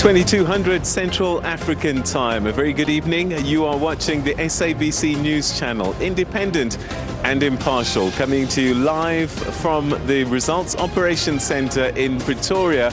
2200 Central African Time. A very good evening. You are watching the SABC News Channel, independent and impartial, coming to you live from the Results Operations Center in Pretoria,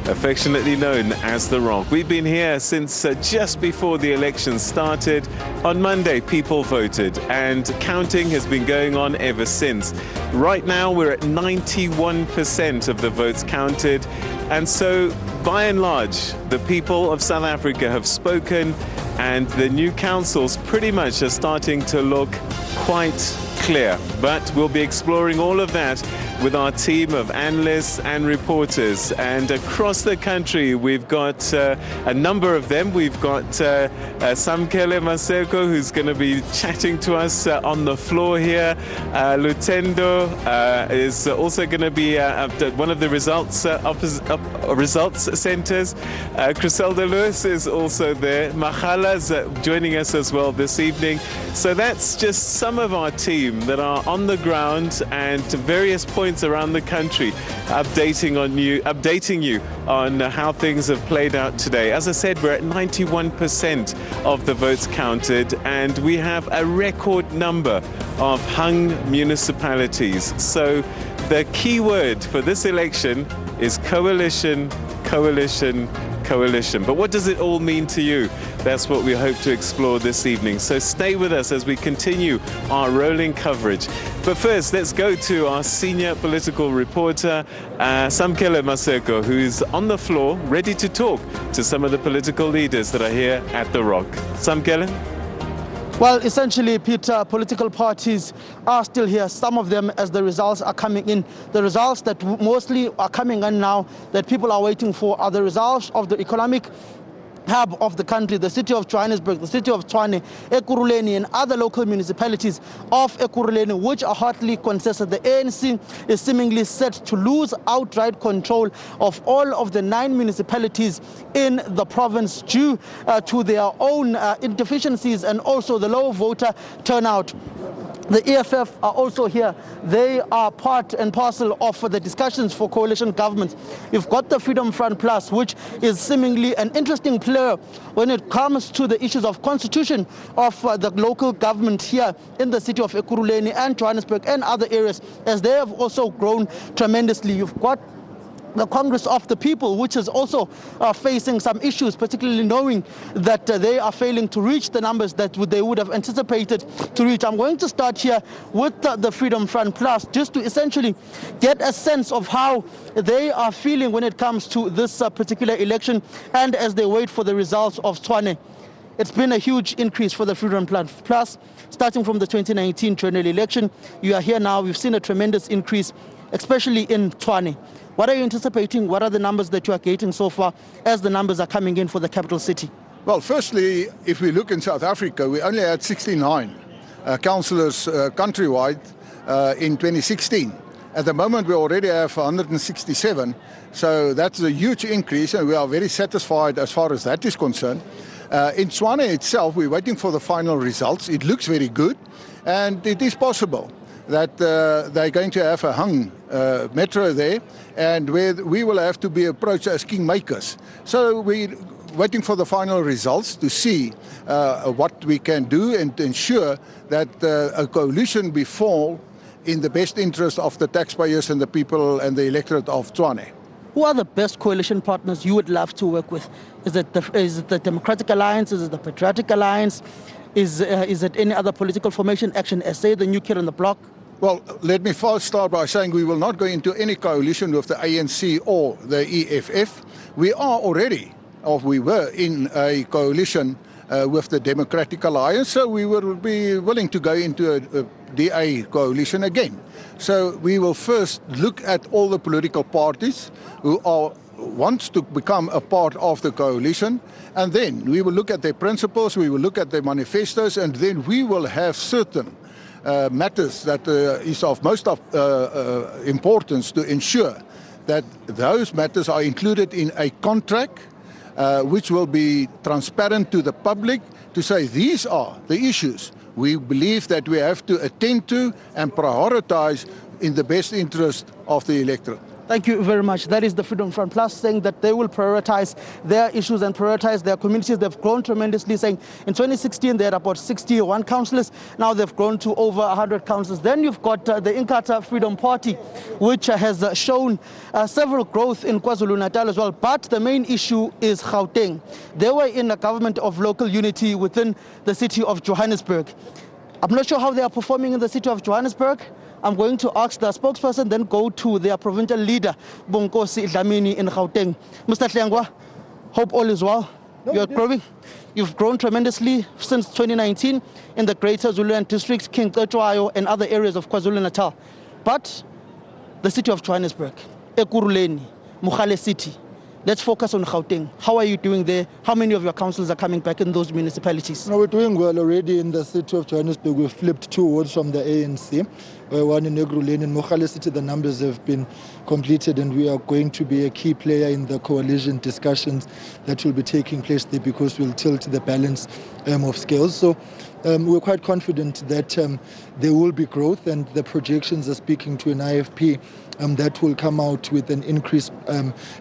affectionately known as The Rock. We've been here since just before the election started. On Monday, people voted, and counting has been going on ever since. Right now, we're at 91% of the votes counted, and so by and large, the people of South Africa have spoken, and the new councils pretty much are starting to look quite clear. But we'll be exploring all of that with our team of analysts and reporters. And across the country, we've got a number of them. We've got Samkele Maseko, who's going to be chatting to us on the floor here. Lutendo is also going to be at one of the results centers. Griselda Lewis is also there. Magala's joining us as well this evening. So that's just some of our team that are on the ground and to various points around the country, updating you on how things have played out today. As I said, we're at 91% of the votes counted, and we have a record number of hung municipalities. So the key word for this election is coalition, coalition, coalition. But what does it all mean to you? That's what we hope to explore this evening. So stay with us as we continue our rolling coverage. But first, let's go to our senior political reporter, Samkele Maseko, who's on the floor, ready to talk to some of the political leaders that are here at The Rock. Samkele? Well, essentially, Peter, political parties are still here, some of them as the results are coming in. The results that mostly are coming in now that people are waiting for are the results of the economic hub of the country, the city of Johannesburg, the city of Tshwane, Ekurhuleni, and other local municipalities of Ekurhuleni, which are hotly contested. The ANC is seemingly set to lose outright control of all of the 9 municipalities in the province due to their own deficiencies and also the low voter turnout. The EFF are also here. They are part and parcel of the discussions for coalition government. You've got the Freedom Front Plus, which is seemingly an interesting player when it comes to the issues of constitution of the local government here in the city of Ekurhuleni and Johannesburg and other areas, as they have also grown tremendously. You've got the Congress of the People, which is also facing some issues, particularly knowing that they are failing to reach the numbers that they would have anticipated to reach. I'm going to start here with the Freedom Front Plus, just to essentially get a sense of how they are feeling when it comes to this particular election and as they wait for the results of Tshwane. It's been a huge increase for the Freedom Plus, starting from the 2019 general election. You are here now. We've seen a tremendous increase, especially in Tshwane. What are you anticipating? What are the numbers that you are getting so far as the numbers are coming in for the capital city? Well, firstly, if we look in South Africa, we only had 69 councillors countrywide in 2016. At the moment, we already have 167, so that's a huge increase, and we are very satisfied as far as that is concerned. In Tshwane itself, we're waiting for the final results. It looks very good, and it is possible that they're going to have a hung metro there, and where we will have to be approached as kingmakers. So we're waiting for the final results to see what we can do and to ensure that a coalition be formed in the best interest of the taxpayers and the people and the electorate of Tshwane. Who are the best coalition partners you would love to work with? Is it the Democratic Alliance? Is it the Patriotic Alliance? Is it any other political formation, Action SA, the new kid on the block? Well, let me first start by saying we will not go into any coalition with the ANC or the EFF. We are already, or we were in a coalition with the Democratic Alliance, so we will be willing to go into a DA coalition again. So we will first look at all the political parties who want to become a part of the coalition, and then we will look at their principles, we will look at their manifestos, and then we will have certain matters that is of most importance to ensure that those matters are included in a contract which will be transparent to the public, to say these are the issues we believe that we have to attend to and prioritize in the best interest of the electorate. Thank you very much. That is the Freedom Front Plus saying that they will prioritize their issues and prioritize their communities. They've grown tremendously, saying in 2016 they had about 61 councillors. Now they've grown to over 100 councillors. Then you've got the Inkatha Freedom Party, which has shown several growth in KwaZulu-Natal as well. But the main issue is Gauteng. They were in a government of local unity within the city of Johannesburg. I'm not sure how they are performing in the city of Johannesburg. I'm going to ask the spokesperson, then go to their provincial leader, Bonkosi Dlamini in Gauteng. Mr. Hlengwa, hope all is well. You're growing. You've grown tremendously since 2019 in the Greater Zululand district, King Cetshwayo, and other areas of KwaZulu-Natal. But the city of Johannesburg, Ekurhuleni, Mogale City, let's focus on Gauteng. How are you doing there? How many of your councils are coming back in those municipalities? No, we're doing well already in the city of Johannesburg. We've flipped 2 wards from the ANC. One in Ekurhuleni. In Mogale City, the numbers have been completed, and we are going to be a key player in the coalition discussions that will be taking place there, because we'll tilt the balance of scales. So we're quite confident that there will be growth, and the projections are speaking to an IFP that will come out with an increased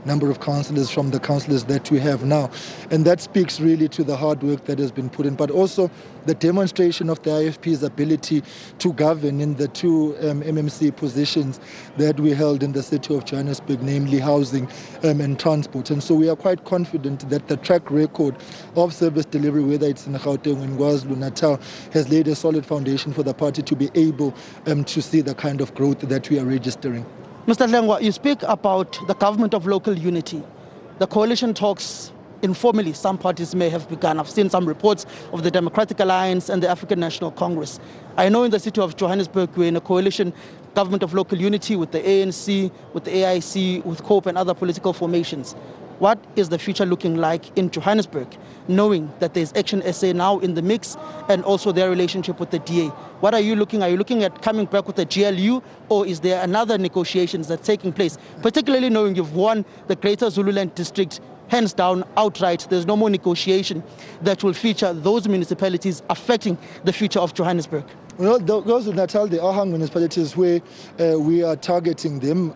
number of councillors from the councillors that we have now. And that speaks really to the hard work that has been put in, but also the demonstration of the IFP's ability to govern in the 2 MMC positions that we held in the city of Johannesburg, namely housing and transport. And so we are quite confident that the track record of service delivery, whether it's in Gauteng or in KwaZulu-Natal, has laid a solid foundation for the party to be able to see the kind of growth that we are registering. Mr. Hlengwa, you speak about the government of local unity. The coalition talks, informally, some parties may have begun. I've seen some reports of the Democratic Alliance and the African National Congress. I know in the city of Johannesburg we're in a coalition government of local unity with the ANC, with the AIC, with COPE and other political formations. What is the future looking like in Johannesburg, knowing that there's Action SA now in the mix and also their relationship with the DA? What are you looking? Are you looking at coming back with the GLU, or is there another negotiations that's taking place, particularly knowing you've won the Greater Zululand district hands down, outright? There's no more negotiation that will feature those municipalities affecting the future of Johannesburg. Well, those in Natal, the Ahang municipalities where we are targeting them.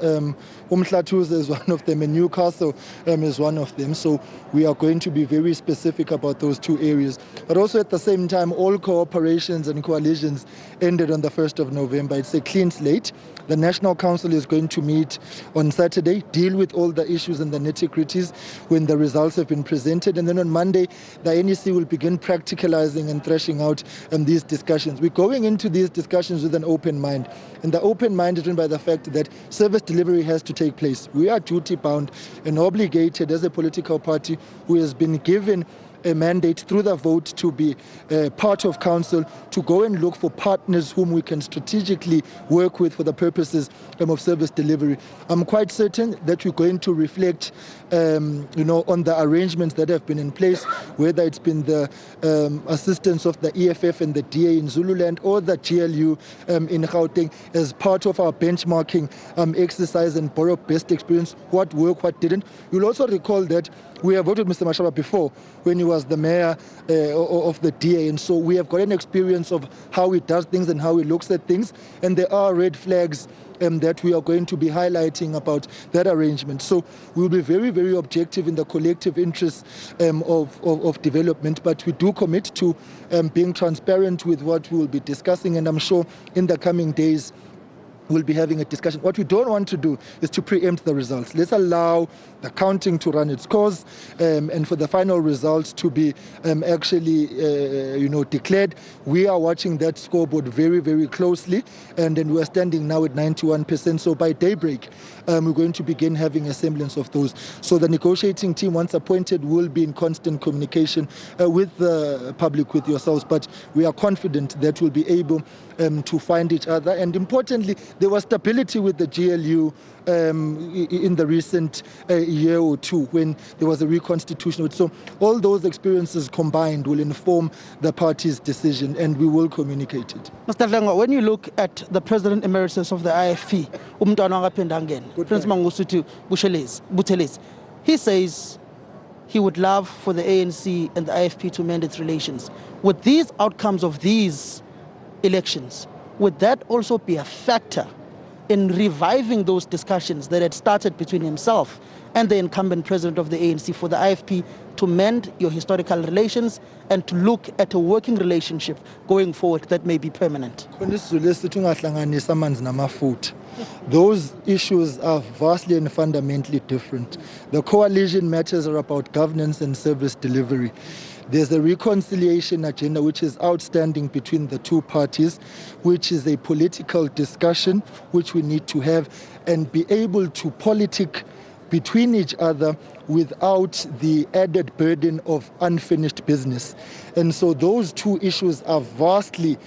Umhlatuza is one of them, and Newcastle is one of them. So we are going to be very specific about those 2 areas. But also at the same time, all cooperations and coalitions ended on the 1st of November. It's a clean slate. The National Council is going to meet on Saturday, deal with all the issues and the nitty-gritties when the results have been presented. And then on Monday, the NEC will begin practicalizing and thrashing out these discussions. We're going into these discussions with an open mind. And the open mind is driven by the fact that service delivery has to take place. We are duty-bound and obligated as a political party who has been given a mandate through the vote to be part of council, to go and look for partners whom we can strategically work with for the purposes of service delivery. I'm quite certain that we're going to reflect on the arrangements that have been in place, whether it's been the assistance of the EFF and the DA in Zululand or the GLU in Gauteng, as part of our benchmarking exercise and borrow best experience, what worked, what didn't. You'll also recall that we have voted Mr. Mashaba before when he was the mayor of the DA, and so we have got an experience of how he does things and how he looks at things, and there are red flags that we are going to be highlighting about that arrangement. So we'll be very, very objective in the collective interests of development, but we do commit to being transparent with what we will be discussing, and I'm sure in the coming days we'll be having a discussion. What we don't want to do is to preempt the results. Let's allow the counting to run its course and for the final results to be actually declared. We are watching that scoreboard very, very closely, and then we're standing now at 91%. So by daybreak, we're going to begin having a semblance of those. So the negotiating team, once appointed, will be in constant communication with the public, with yourselves. But we are confident that we'll be able to find each other. And importantly, there was stability with the GLU in the recent year or 2 when there was a reconstitution. So all those experiences combined will inform the party's decision, and we will communicate it. Mr. Hlengwa, when you look at the President Emeritus of the IFP, Prince Mangosuthu Buthelezi, he says he would love for the ANC and the IFP to mend its relations. With these outcomes of these elections, would that also be a factor in reviving those discussions that had started between himself and the incumbent president of the ANC for the IFP to mend your historical relations and to look at a working relationship going forward that may be permanent. Those issues are vastly and fundamentally different. The coalition matters are about governance and service delivery. There's a reconciliation agenda which is outstanding between the two parties, which is a political discussion which we need to have and be able to politic between each other without the added burden of unfinished business. And so those two issues are vastly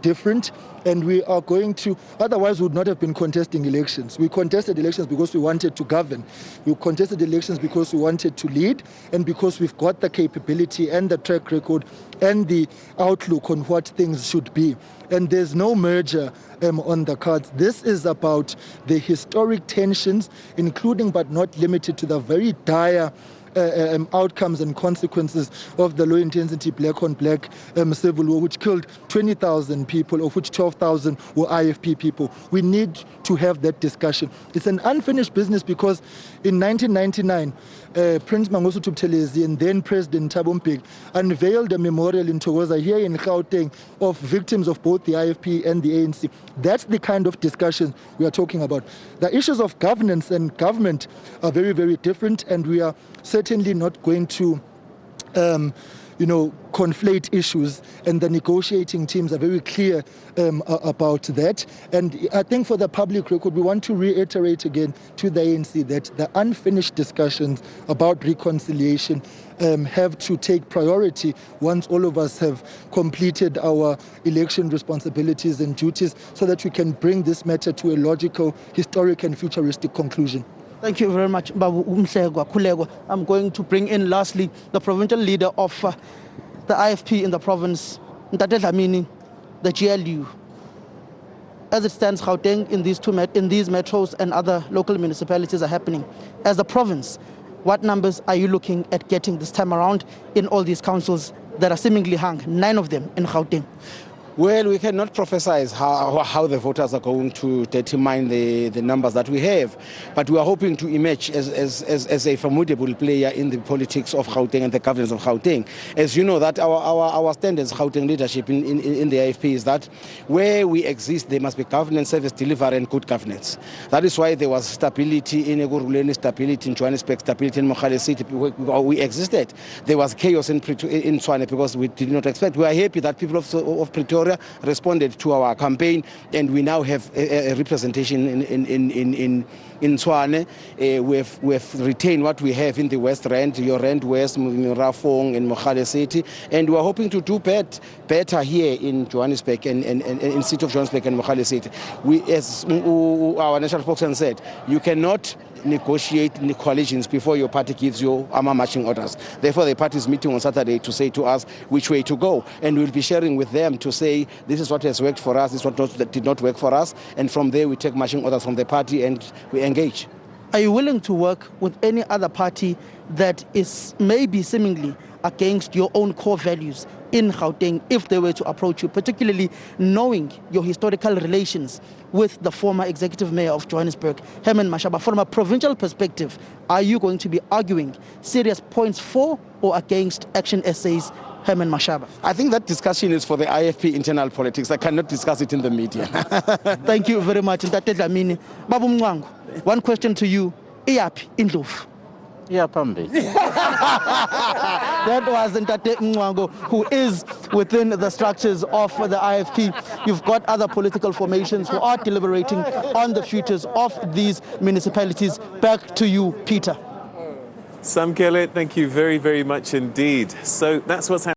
different, and we are going to, otherwise we would not have been contesting elections. We contested elections because we wanted to govern. We contested elections because we wanted to lead, and because we've got the capability and the track record and the outlook on what things should be. And there's no merger on the cards. This is about the historic tensions, including but not limited to the very dire outcomes and consequences of the low-intensity black-on-black civil war, which killed 20,000 people, of which 12,000 were IFP people. We need to have that discussion. It's an unfinished business because in 1999, Prince Mangosuthu Buthelezi and then President Thabo Mbeki unveiled a memorial in Thokoza here in Gauteng of victims of both the IFP and the ANC. That's the kind of discussion we are talking about. The issues of governance and government are very, very different, and we are certainly not going to conflate issues, and the negotiating teams are very clear about that. And I think for the public record, we want to reiterate again to the ANC that the unfinished discussions about reconciliation have to take priority once all of us have completed our election responsibilities and duties, so that we can bring this matter to a logical, historic and futuristic conclusion. Thank you very much, Babu Umsegwa Kulego. I'm going to bring in lastly the provincial leader of the IFP in the province, Ntate Dlamini, the GLU. As it stands, Gauteng in these metros and other local municipalities are happening. As a province, what numbers are you looking at getting this time around in all these councils that are seemingly hung, 9 of them in Gauteng? Well, we cannot prophesize how the voters are going to determine the numbers that we have, but we are hoping to emerge as a formidable player in the politics of Gauteng and the governance of Gauteng. As you know, that our stand as Gauteng leadership in the IFP is that where we exist, there must be governance, service delivery and good governance. That is why there was stability in Ekurhuleni, stability in Johannesburg, stability in Mogale City. We existed. There was chaos in Tshwane because we did not expect. We are happy that people of Pretoria responded to our campaign, and we now have a representation in Tshwane. We've retained what we have in the West Rand, your Rand West, Murafong, and Mogale City, and we're hoping to do better here in Johannesburg and in city of Johannesburg and Mogale City. As our national spokesman said, you cannot negotiate coalitions before your party gives you armor marching orders. Therefore, the party is meeting on Saturday to say to us which way to go, and we'll be sharing with them to say this is what has worked for us, this is what did not work for us, and from there we take marching orders from the party and we engage. Are you willing to work with any other party that is maybe seemingly against your own core values in Gauteng if they were to approach you, particularly knowing your historical relations with the former executive mayor of Johannesburg, Herman Mashaba? From a provincial perspective, are you going to be arguing serious points for or against Action SA's Herman Mashaba? I think that discussion is for the IFP internal politics. I cannot discuss it in the media. Thank you very much, Ntate Dlamini. Babu Mngwangu, one question to you. Iyapi Indlovu? Yeah, Pambi. That was Ntate Mngwangu, who is within the structures of the IFP. You've got other political formations who are deliberating on the futures of these municipalities. Back to you, Peter. Samkele, thank you very, very much indeed. So that's what's happening.